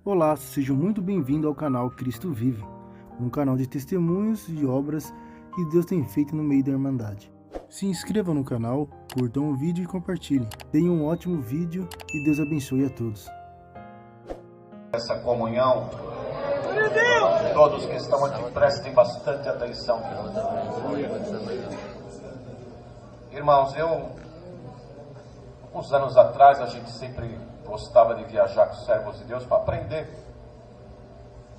Olá, seja muito bem-vindo ao canal Cristo Vive, um canal de testemunhos e obras que Deus tem feito no meio da Irmandade. Se inscreva no canal, curtam o vídeo e compartilhem. Tenham um ótimo vídeo e Deus abençoe a todos. Essa comunhão, todos que estão aqui prestem bastante atenção. Irmãos, uns anos atrás a gente sempre gostava de viajar com os servos de Deus para aprender.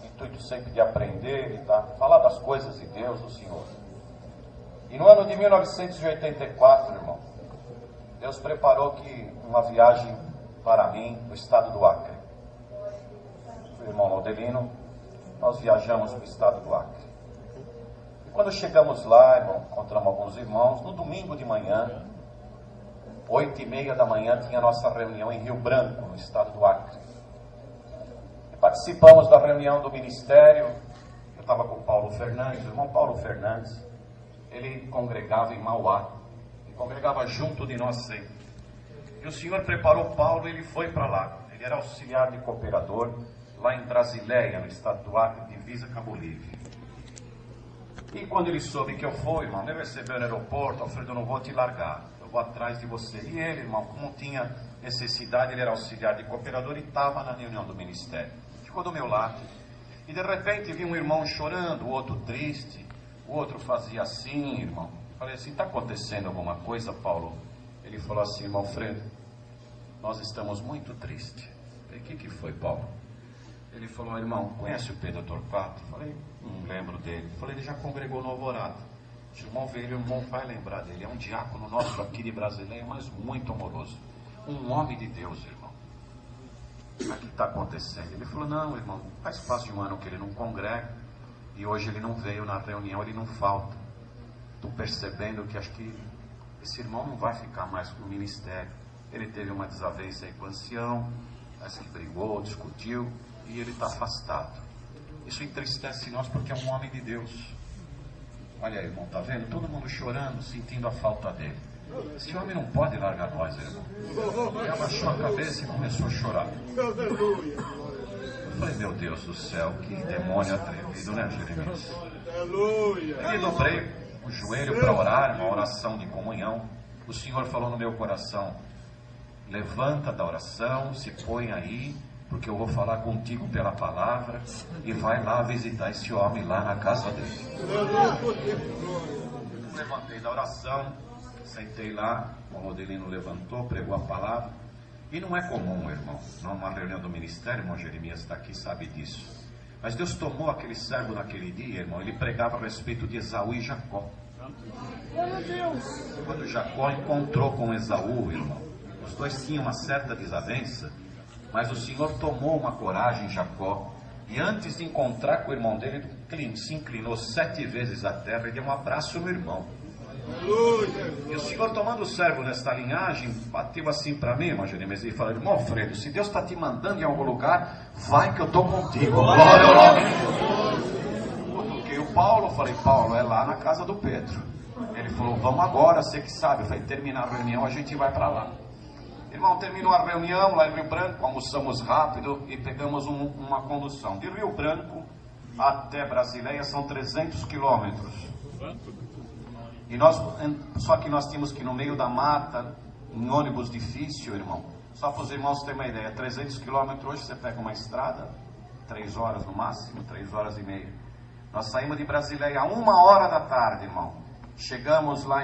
O intuito sempre de aprender e falar das coisas de Deus, do Senhor. E no ano de 1984, irmão, Deus preparou uma viagem para mim no estado do Acre. O irmão Laudelino, nós viajamos para o estado do Acre. E quando chegamos lá, irmão, encontramos alguns irmãos. No domingo de manhã, 8h30 da manhã, tinha a nossa reunião em Rio Branco, no estado do Acre. E participamos da reunião do ministério. Eu estava com o Paulo Fernandes, o irmão Paulo Fernandes. Ele congregava em Mauá, e congregava junto de nós sempre. E o Senhor preparou Paulo e ele foi para lá. Ele era auxiliar de cooperador, lá em Brasileia, no estado do Acre, divisa com a Bolívia. E quando ele soube que eu fui, irmão, me recebeu no aeroporto. Alfredo, eu não vou te largar, eu vou atrás de você. E ele, irmão, como tinha necessidade, ele era auxiliar de cooperador e estava na reunião do ministério. Ficou do meu lado. E de repente vi um irmão chorando, o outro triste, o outro fazia assim, irmão. Falei assim, está acontecendo alguma coisa, Paulo? Ele falou assim, irmão Alfredo, nós estamos muito tristes. Falei, o que foi, Paulo? Ele falou, irmão, conhece o Pedro Torquato? Falei, não lembro dele. Falei, ele já congregou no Alvorada. O irmão veio, o irmão vai lembrar dele. É um diácono nosso aqui de Brasileia, mas muito amoroso. Um homem de Deus, irmão. O que está acontecendo? Ele falou, não, irmão, faz quase um ano que ele não congrega. E hoje ele não veio na reunião, ele não falta. Estou percebendo que acho que esse irmão não vai ficar mais no ministério. Ele teve uma desavença aí com o ancião, parece que brigou, discutiu, e ele está afastado. Isso entristece nós porque é um homem de Deus. Olha aí, irmão, está vendo? Todo mundo chorando, sentindo a falta dele. Esse homem não pode largar nós, irmão. Ele abaixou a cabeça e começou a chorar. Eu falei, meu Deus do céu, que demônio atrevido, né, Jeremias? Aí dobrei o joelho para orar, uma oração de comunhão. O Senhor falou no meu coração, levanta da oração, se põe aí, porque eu vou falar contigo pela palavra, e vai lá visitar esse homem lá na casa dele. Levantei da oração, sentei lá, o Rodelino levantou, pregou a palavra. E não é comum, irmão, numa reunião do ministério, irmão Jeremias está aqui, sabe disso. Mas Deus tomou aquele servo naquele dia, irmão, ele pregava a respeito de Esaú e Jacó. Quando Jacó encontrou com Esaú, irmão, os dois tinham uma certa desavença, mas o Senhor tomou uma coragem em Jacó, e antes de encontrar com o irmão dele, ele se inclinou 7 vezes à terra e deu um abraço no irmão. E o Senhor, tomando o servo nesta linhagem, bateu assim para mim, irmão Jeremias, e falou, irmão Alfredo, se Deus está te mandando em algum lugar, vai que eu estou contigo. Glória ao nome de Jesus. Eu toquei o Paulo, falei, Paulo, é lá na casa do Pedro. Ele falou, vamos agora, você que sabe. Eu falei, terminar a reunião, a gente vai para lá. Irmão, terminou a reunião lá em Rio Branco, almoçamos rápido e pegamos uma condução. De Rio Branco até Brasileia são 300 quilômetros. Só que nós tínhamos que ir no meio da mata, em ônibus difícil, irmão. Só para os irmãos terem uma ideia, 300 quilômetros, hoje você pega uma estrada, 3 horas no máximo, 3 horas e meia. Nós saímos de Brasileia a 1h da tarde, irmão. Chegamos lá,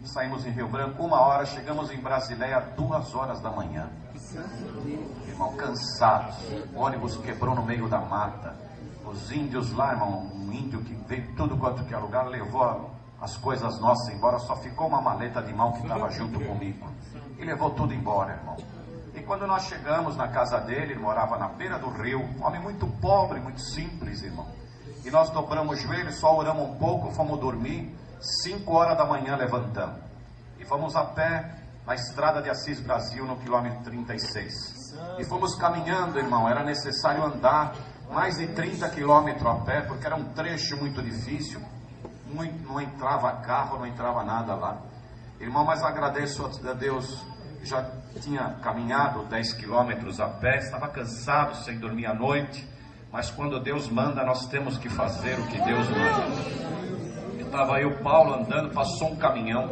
saímos em Rio Branco 1h, chegamos em Brasileia 2h da manhã. Irmão, cansados, o ônibus quebrou no meio da mata. Os índios lá, irmão, um índio que veio tudo quanto que é lugar, levou as coisas nossas embora, só ficou uma maleta de mão que estava junto comigo. E levou tudo embora, irmão. E quando nós chegamos na casa dele, ele morava na beira do rio, um homem muito pobre, muito simples, irmão. E nós dobramos o joelho, só oramos um pouco, fomos dormir. 5h da manhã levantamos. E fomos a pé na estrada de Assis Brasil, no quilômetro 36. E fomos caminhando, irmão, era necessário andar mais de 30 quilômetros a pé, porque era um trecho muito difícil. Não entrava carro, não entrava nada lá. Irmão, mas agradeço a Deus, já tinha caminhado 10 quilômetros a pé, estava cansado, sem dormir à noite, mas quando Deus manda, nós temos que fazer o que Deus manda. Estava eu, Paulo, andando, passou um caminhão,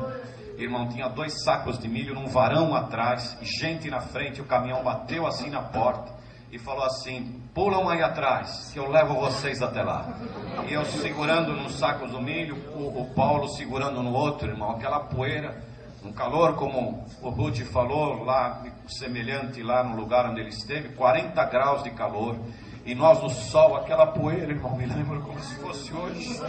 irmão, tinha 2 sacos de milho num varão atrás, e gente na frente, o caminhão bateu assim na porta, e falou assim: pulam aí atrás, que eu levo vocês até lá. E eu segurando num saco do milho, o Paulo segurando no outro, irmão, aquela poeira, um calor, como o Ruth falou, lá, semelhante lá no lugar onde ele esteve, 40 graus de calor, e nós no sol, aquela poeira, irmão, me lembro como se fosse hoje.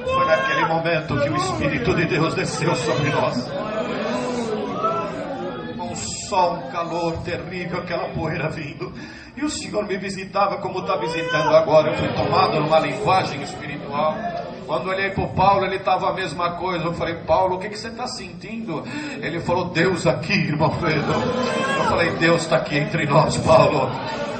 Foi naquele momento que o Espírito de Deus desceu sobre nós. Um sol, um calor terrível, aquela poeira vindo, e o Senhor me visitava como está visitando agora. Eu fui tomado numa linguagem espiritual. Quando olhei para o Paulo, ele estava a mesma coisa. Eu falei: Paulo, o que você está sentindo? Ele falou: Deus aqui, irmão Pedro. Eu falei: Deus está aqui entre nós, Paulo.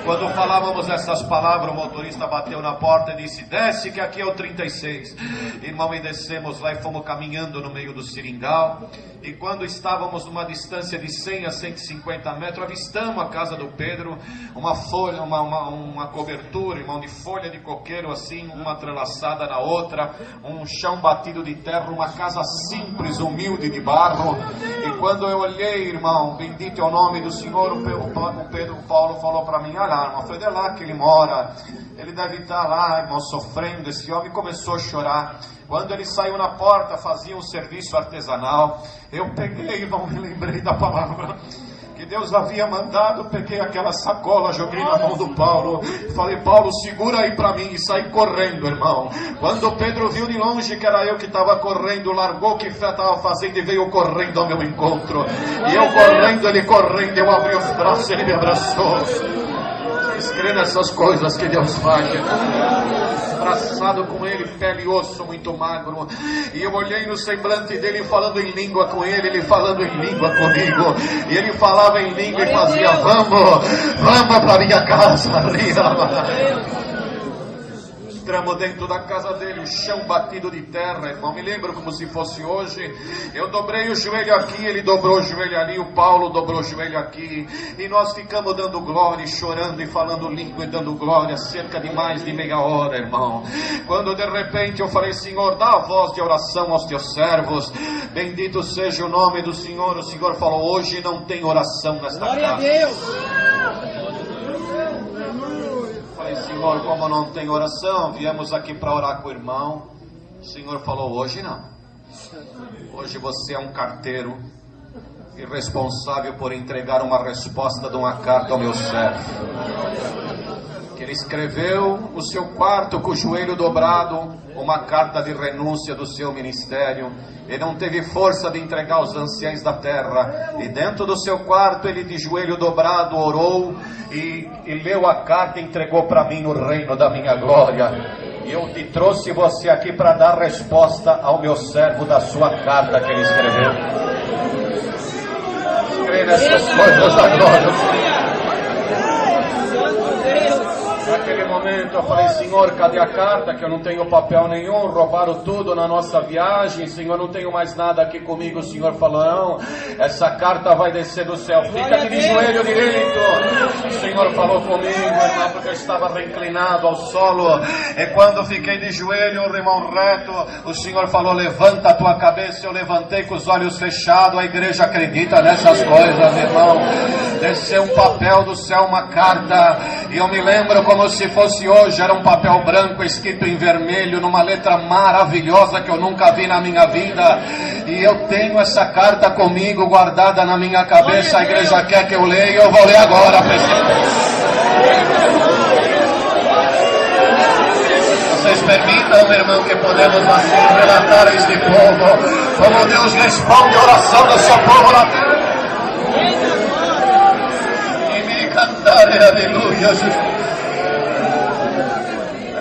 Quando falávamos essas palavras, o motorista bateu na porta e disse: desce que aqui é o 36. Irmão, e descemos lá e fomos caminhando no meio do seringal. E quando estávamos numa distância de 100 a 150 metros, avistamos a casa do Pedro, uma folha, uma cobertura, irmão, de folha de coqueiro assim, uma entrelaçada na outra, um chão batido de terra, uma casa simples, humilde de barro. E quando eu olhei, irmão, bendito é o nome do Senhor, o Paulo falou para mim: olha, irmão, foi de lá que ele mora, ele deve estar lá, irmão, sofrendo. Esse homem começou a chorar. Quando ele saiu na porta, fazia um serviço artesanal. Eu peguei, irmão, me lembrei da palavra que Deus havia mandado. Peguei aquela sacola, joguei na mão do Paulo, falei: Paulo, segura aí para mim, e saí correndo, irmão. Quando Pedro viu de longe que era eu que estava correndo, largou o que estava fazendo e veio correndo ao meu encontro. E eu correndo, ele correndo, eu abri os braços, ele me abraçou. Vocês creem nessas coisas que Deus faz? Abraçado com ele, pele e osso, muito magro. E eu olhei no semblante dele, falando em língua com ele falando em língua comigo. E ele falava em língua e fazia: vamos para minha casa. Entramos dentro da casa dele, o chão batido de terra, irmão, me lembro como se fosse hoje. Eu dobrei o joelho aqui, ele dobrou o joelho ali, o Paulo dobrou o joelho aqui, e nós ficamos dando glória, chorando e falando língua e dando glória, cerca de mais de meia hora, irmão. Quando de repente eu falei: Senhor, dá a voz de oração aos teus servos, bendito seja o nome do Senhor. O Senhor falou: hoje não tem oração nesta casa. Glória a Deus. Senhor, como não tem oração, viemos aqui para orar com o irmão. O Senhor falou: hoje não. Hoje você é um carteiro irresponsável por entregar uma resposta de uma carta ao meu servo, que ele escreveu no seu quarto com o joelho dobrado, uma carta de renúncia do seu ministério. Ele não teve força de entregar aos anciãos da terra, e dentro do seu quarto ele de joelho dobrado orou e leu a carta e entregou para mim no reino da minha glória. E eu te trouxe você aqui para dar resposta ao meu servo da sua carta que ele escreveu. Creio nessas coisas da glória. Naquele momento eu falei: Senhor, cadê a carta? Que eu não tenho papel nenhum, roubaram tudo na nossa viagem, Senhor, não tenho mais nada aqui comigo. O Senhor falou: não, essa carta vai descer do céu, fica de joelho direito. O Senhor falou comigo, irmão, porque eu estava reclinado ao solo, e quando fiquei de joelho, irmão, reto, o Senhor falou: levanta a tua cabeça. Eu levantei com os olhos fechados. A igreja acredita nessas coisas, irmão. Desceu um papel do céu, uma carta, e eu me lembro como se fosse hoje. Era um papel branco escrito em vermelho, numa letra maravilhosa que eu nunca vi na minha vida. E eu tenho essa carta comigo, guardada na minha cabeça. A igreja quer que eu leia, eu vou ler agora, presidente. Vocês permitam, meu irmão, que podemos assim relatar a este povo como Deus responde a oração do seu povo na terra. E me cantarei, aleluia, Jesus.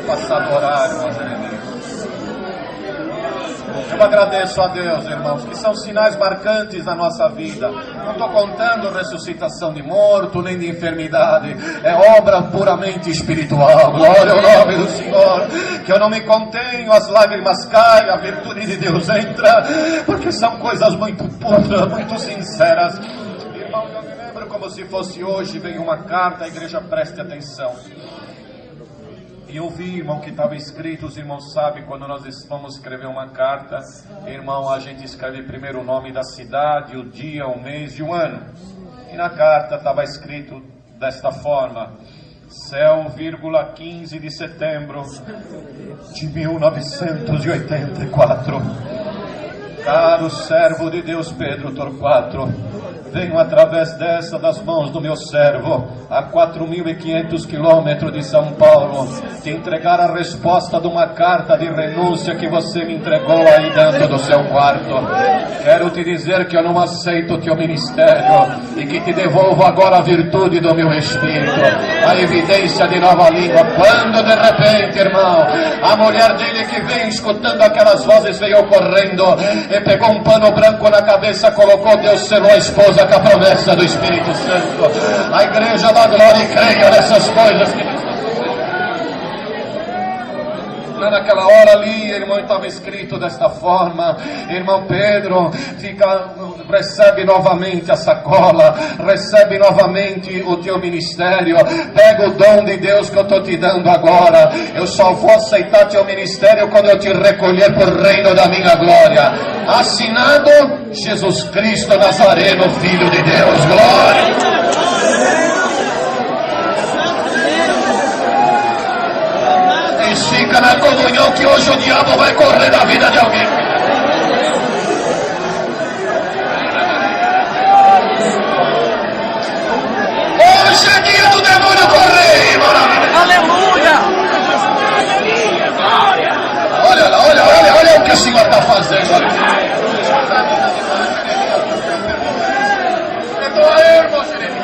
Passado o horário, meus inimigos. Eu agradeço a Deus, irmãos, que são sinais marcantes da nossa vida. Não estou contando ressuscitação de morto, nem de enfermidade. É obra puramente espiritual. Glória ao nome do Senhor. Que eu não me contenho, as lágrimas caem, a virtude de Deus entra, porque são coisas muito puras, muito sinceras. como se fosse hoje, veio uma carta, a igreja preste atenção. E eu vi, irmão, que estava escrito, os irmãos sabem, quando nós vamos escrever uma carta, irmão, a gente escreve primeiro o nome da cidade, o dia, o mês e o ano. E na carta estava escrito desta forma: céu, 15 de setembro de 1984. Caro servo de Deus Pedro Torquato, venho através dessa das mãos do meu servo, a 4.500 quilômetros de São Paulo, te entregar a resposta de uma carta de renúncia que você me entregou aí dentro do seu quarto. Quero te dizer que eu não aceito o teu ministério e que te devolvo agora a virtude do meu Espírito, a evidência de nova língua. Quando de repente, irmão, a mulher dele que veio escutando aquelas vozes veio correndo e pegou um pano branco na cabeça, colocou, Deus selou a esposa com a promessa do Espírito Santo. A igreja da glória creia nessas coisas que naquela hora ali, irmão, estava escrito desta forma: irmão Pedro, recebe novamente a sacola, recebe novamente o teu ministério, pega o dom de Deus que eu estou te dando agora. Eu só vou aceitar teu ministério quando eu te recolher para o reino da minha glória. Assinado Jesus Cristo Nazareno, Filho de Deus. Glória! Fica na comunhão que hoje o diabo vai correr da vida de alguém. Hoje é dia do demônio correr, maravilha. Aleluia! Olha lá, olha o que o Senhor está fazendo. Perdoa aí, irmão Jeremias.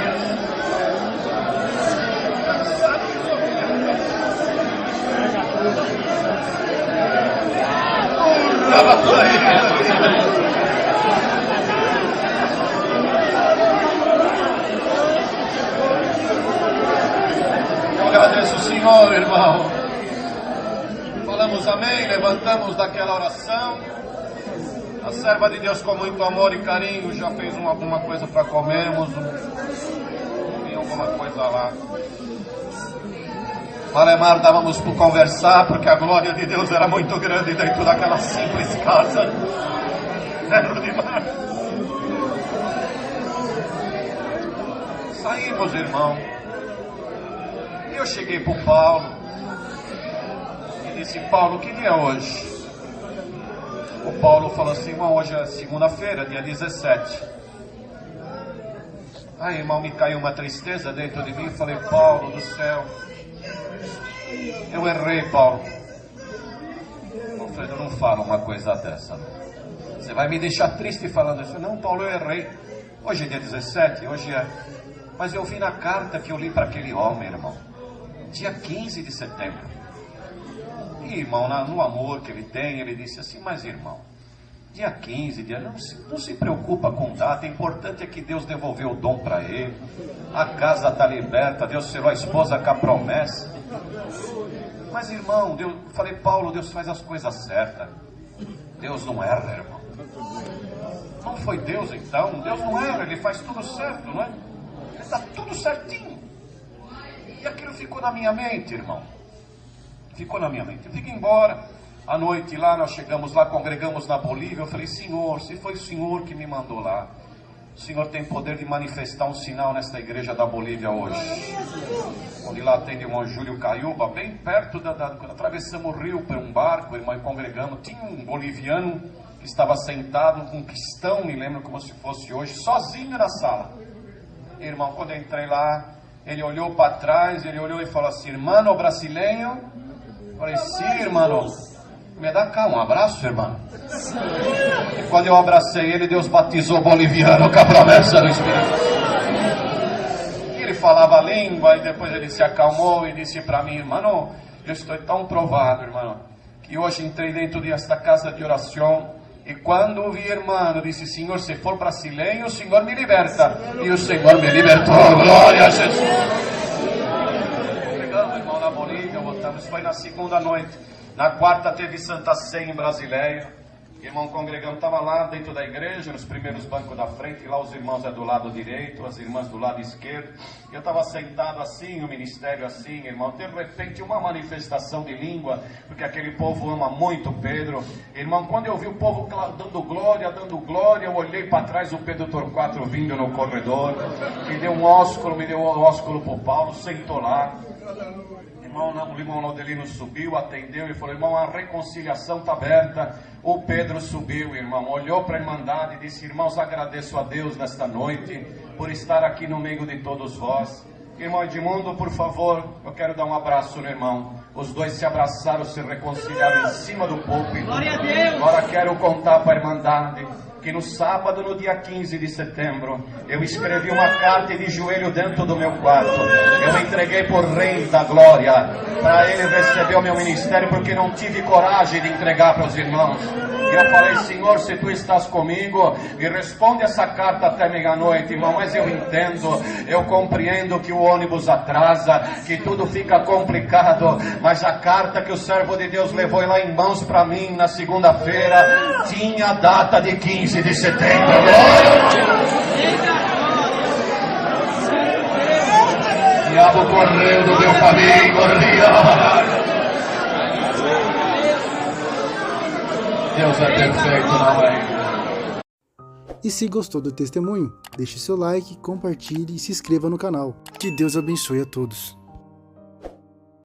Eu agradeço o Senhor, irmão. Falamos amém, levantamos daquela oração. A serva de Deus, com muito amor e carinho, já fez alguma coisa para comermos. Tinha alguma coisa lá. Malemar, dávamos por conversar, porque a glória de Deus era muito grande dentro daquela simples casa. Era demais. Saímos, irmão. E eu cheguei para o Paulo e disse: Paulo, que dia é hoje? O Paulo falou assim: irmão, hoje é segunda-feira, dia 17. Aí, irmão, me caiu uma tristeza dentro de mim. Eu falei: Paulo do céu, eu errei, Paulo. Alfredo, não fala uma coisa dessa, não. Você vai me deixar triste falando isso. Não, Paulo, eu errei. Hoje é dia 17, hoje é... Mas eu vi na carta que eu li para aquele homem, irmão, dia 15 de setembro. E, irmão, no amor que ele tem, ele disse assim: mas, irmão, dia 15, não se preocupa com data, o importante é que Deus devolveu o dom para ele. A casa está liberta, Deus selou a esposa com a promessa. Mas, irmão, eu falei: Paulo, Deus faz as coisas certas. Deus não erra, irmão. Não foi Deus, então? Deus não erra, Ele faz tudo certo, não é? Ele está tudo certinho. E aquilo ficou na minha mente, irmão. Ficou na minha mente. Eu fiquei embora. À noite lá, nós chegamos lá, congregamos na Bolívia. Eu falei: Senhor, se foi o Senhor que me mandou lá, o Senhor tem poder de manifestar um sinal nesta igreja da Bolívia hoje. Onde lá tem o irmão Júlio Caiuba, bem perto quando atravessamos o rio por um barco, irmão, e congregamos. Tinha um boliviano que estava sentado, um cristão, me lembro como se fosse hoje, sozinho na sala. Irmão, quando eu entrei lá, ele olhou para trás, ele olhou e falou assim: irmão brasileiro? Eu falei: sim, irmão. Me dá cá um abraço, irmão. E quando eu abracei ele, Deus batizou o boliviano com a promessa do Espírito. E ele falava a língua e depois ele se acalmou e disse para mim: irmão, eu estou tão provado, irmão, que hoje entrei dentro desta casa de oração e quando ouvi, irmão, eu disse: Senhor, se for brasileiro, o Senhor me liberta. E o Senhor me libertou. Glória a Jesus. Chegamos, irmão, na Bolívia, voltamos. Foi na segunda noite. Na quarta teve Santa Ceia em Brasileia. Irmão, congregando, estava lá dentro da igreja, nos primeiros bancos da frente, e lá os irmãos do lado direito, as irmãs do lado esquerdo. Eu estava sentado assim, o ministério assim, irmão. De repente, uma manifestação de língua, porque aquele povo ama muito Pedro. Irmão, quando eu vi o povo dando glória, eu olhei para trás, o Pedro Torquato vindo no corredor, me deu um ósculo para o Paulo, sentou lá. O irmão Laudelino subiu, atendeu e falou: irmão, a reconciliação está aberta. O Pedro subiu, irmão, olhou para a Irmandade e disse: irmãos, agradeço a Deus nesta noite por estar aqui no meio de todos vós. Irmão Edmundo, por favor, eu quero dar um abraço no irmão. Os dois se abraçaram, se reconciliaram em cima do púlpito. Glória a Deus! Agora quero contar para a Irmandade que no sábado, no dia 15 de setembro, eu escrevi uma carta de joelho dentro do meu quarto. Eu entreguei por Rei da Glória, para ele receber o meu ministério, porque não tive coragem de entregar para os irmãos. E eu falei: Senhor, se tu estás comigo, me responde essa carta até meia-noite, irmão. Mas eu entendo, eu compreendo que o ônibus atrasa, que tudo fica complicado, mas a carta que o servo de Deus levou lá em mãos para mim na segunda-feira tinha a data de 15 de setembro. O diabo correu do meu caminho, corria. Deus é perfeito, não é? E se gostou do testemunho, deixe seu like, compartilhe e se inscreva no canal. Que Deus abençoe a todos.